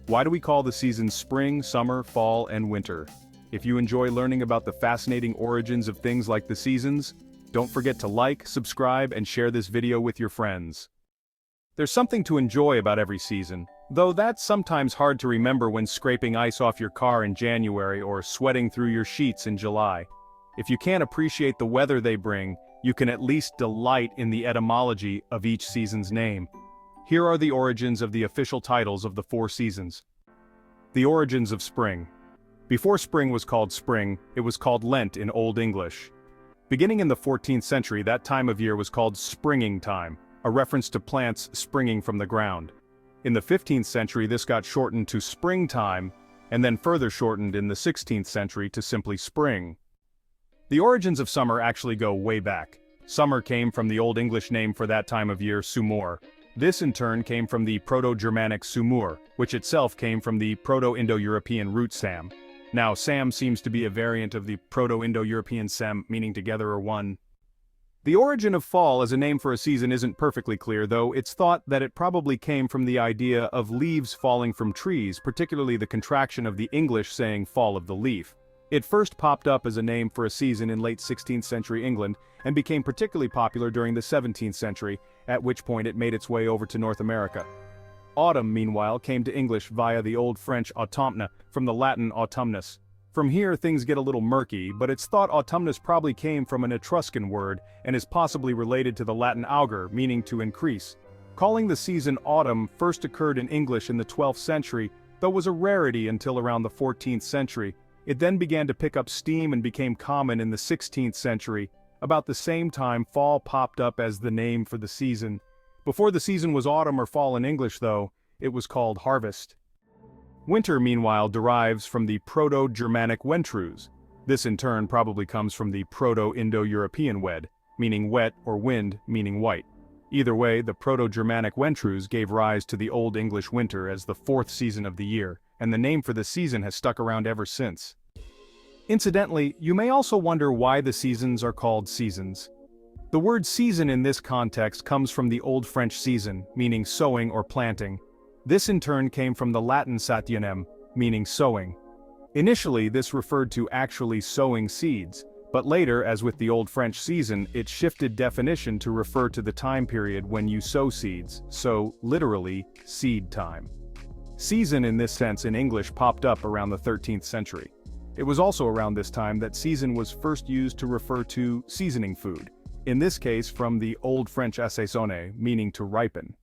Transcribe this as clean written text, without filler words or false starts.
Why do we call the seasons spring, summer, fall, and winter? If you enjoy learning about the fascinating origins of things like the seasons, don't forget to like, subscribe, and share this video with your friends. There's something to enjoy about every season, though that's sometimes hard to remember when scraping ice off your car in January or sweating through your sheets in July. If you can't appreciate the weather they bring, you can at least delight in the etymology of each season's name. Here are the origins of the official titles of the 4 seasons. The origins of spring. Before spring was called spring, it was called Lent in Old English. Beginning in the 14th century, that time of year was called springing time, a reference to plants springing from the ground. In the 15th century, this got shortened to springtime, and then further shortened in the 16th century to simply spring. The origins of summer actually go way back. Summer came from the Old English name for that time of year, sumor. This in turn came from the Proto-Germanic sumur, which itself came from the Proto-Indo-European root sam. Now, sam seems to be a variant of the Proto-Indo-European sem, meaning together or one. The origin of fall as a name for a season isn't perfectly clear, though it's thought that it probably came from the idea of leaves falling from trees, particularly the contraction of the English saying fall of the leaf. It first popped up as a name for a season in late 16th century England, and became particularly popular during the 17th century, at which point it made its way over to North America. Autumn, meanwhile, came to English via the Old French autumne, from the Latin autumnus. From here things get a little murky, but it's thought autumnus probably came from an Etruscan word, and is possibly related to the Latin augur, meaning to increase. Calling the season autumn first occurred in English in the 12th century, though was a rarity until around the 14th century. It then began to pick up steam and became common in the 16th century. About the same time, fall popped up as the name for the season. Before the season was autumn or fall in English, though, it was called harvest. Winter, meanwhile, derives from the Proto-Germanic wentrus. This in turn probably comes from the Proto-Indo-European wed, meaning wet, or wind, meaning white. Either way, the Proto-Germanic wentrus gave rise to the Old English winter as the 4th season of the year, and the name for the season has stuck around ever since. Incidentally, you may also wonder why the seasons are called seasons. The word season in this context comes from the Old French season, meaning sowing or planting. This in turn came from the Latin sationem, meaning sowing. Initially, this referred to actually sowing seeds, but later, as with the Old French season, it shifted definition to refer to the time period when you sow seeds, so literally, seed time. Season in this sense in English popped up around the 13th century. It was also around this time that season was first used to refer to seasoning food, in this case from the Old French assaisonner, meaning to ripen.